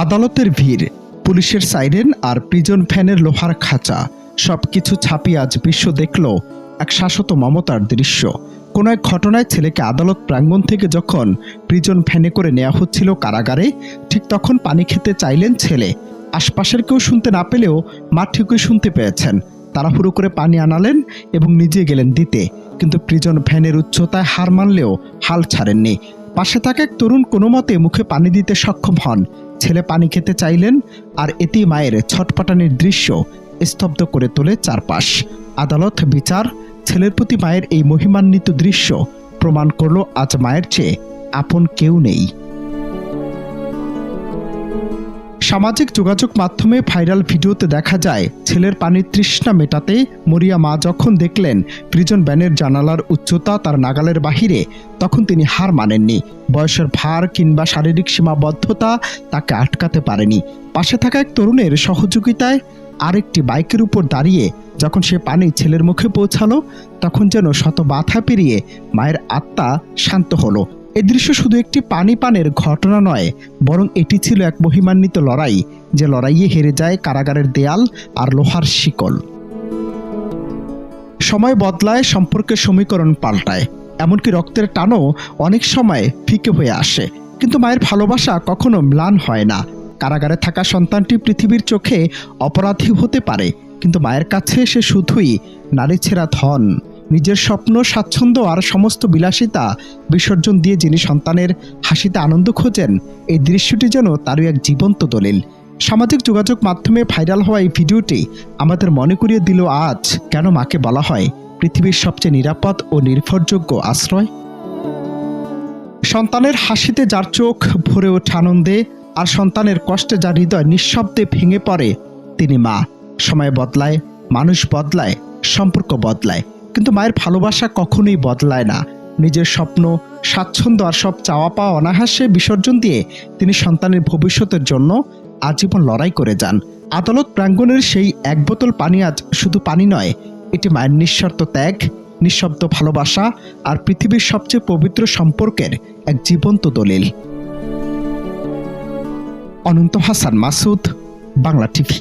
আদালতের ভিড়, পুলিশের সাইরেন আর প্রিজন ভ্যানের লোহার খাঁচা সবকিছু ছাপিয়ে আজ বিশ্ব দেখল এক শাশ্বত মমতার দৃশ্য। কোনো এক ঘটনায় ছেলেকে আদালত প্রাঙ্গণ থেকে যখন প্রিজন ভ্যানে করে নেওয়া হচ্ছিল কারাগারে, ঠিক তখন পানি খেতে চাইলেন ছেলে। আশপাশের কেউ শুনতে না পেলেও মা ঠিকই শুনতে পেয়েছেন। তাড়াহুড়ো করে পানি আনালেন এবং নিজে গেলেন দিতে, কিন্তু প্রিজন ভ্যানের উচ্চতায় হার মানলেও হাল ছাড়েননি। পাশে থাকা এক তরুণ কোনো মতে মুখে পানি দিতে সক্ষম হন। ছেলে পানি খেতে চাইলেন, আর এতেই মায়ের ছটফটানির দৃশ্য স্তব্ধ করে তোলে চারপাশ। আদালত, বিচার, ছেলের প্রতি মায়ের এই মহিমান্বিত দৃশ্য প্রমাণ করল আজ মায়ের চেয়ে আপন কেউ নেই। সামাজিক যোগাযোগ মাধ্যমে ভাইরাল ভিডিওতে দেখা যায় ছেলের পানির তৃষ্ণা মেটাতে মরিয়া মা যখন দেখলেন প্রিজন ভ্যানের জানালার উচ্চতা তার নাগালের বাহিরে, তখন তিনি হার মানেননি। বয়সের ভার কিংবা শারীরিক সীমাবদ্ধতা তাকে আটকাতে পারেনি। পাশে থাকা এক তরুণের সহযোগিতায় আরেকটি বাইকের উপর দাঁড়িয়ে যখন সে পানি ছেলের মুখে পৌঁছালো, তখন যেন শত বাধা পেরিয়ে মায়ের আত্মা শান্ত হলো। এ দৃশ্য শুধু একটি পানি পানের ঘটনা নয়, বরং এটি ছিল এক মহিমান্বিত লড়াই, যে লড়াইয়ে হেরে যায় কারাগারের দেয়াল আর লোহার শিকল। সময় বদলায়, সম্পর্কের সমীকরণ পাল্টায়, এমনকি রক্তের টানও অনেক সময় ফিকে হয়ে আসে, কিন্তু মায়ের ভালোবাসা কখনো ম্লান হয় না। কারাগারে থাকা সন্তানটি পৃথিবীর চোখে অপরাধী হতে পারে, কিন্তু মায়ের কাছে সে শুধুই নারী ছেঁড়া ধন। নিজের স্বপ্ন, স্বাচ্ছন্দ্য আর সমস্ত বিলাসিতা বিসর্জন দিয়ে যিনি সন্তানের হাসিতে আনন্দ খোঁজেন, এই দৃশ্যটি যেন তারই এক জীবন্ত দলিল। সামাজিক যোগাযোগ মাধ্যমে ভাইরাল হওয়া এই ভিডিওটি আমাদের মনে করিয়ে দিল আজ কেন মাকে বলা হয় পৃথিবীর সবচেয়ে নিরাপদ ও নির্ভরযোগ্য আশ্রয়। সন্তানের হাসিতে যার চোখ ভরে ওঠে আনন্দে, আর সন্তানের কষ্টে যার হৃদয় নিঃশব্দে ভেঙে পড়ে, তিনি মা। সময় বদলায়, মানুষ বদলায়, সম্পর্ক বদলায়, কিন্তু মায়ের ভালোবাসা কখনোই বদলায় না। নিজের স্বপ্ন, স্বাচ্ছন্দ্য আর সব চাওয়া পাওয়া অনায়াসে বিসর্জন দিয়ে তিনি সন্তানের ভবিষ্যতের জন্য আজীবন লড়াই করে যান। আদালত প্রাঙ্গণের সেই এক বোতল পানি আজ শুধু পানি নয়, এটি মায়ের নিঃস্বার্থ ত্যাগ, নিঃশব্দ ভালোবাসা আর পৃথিবীর সবচেয়ে পবিত্র সম্পর্কের এক জীবন্ত দলিল। অনন্ত হাসান মাসুদ, বাংলা টিভি।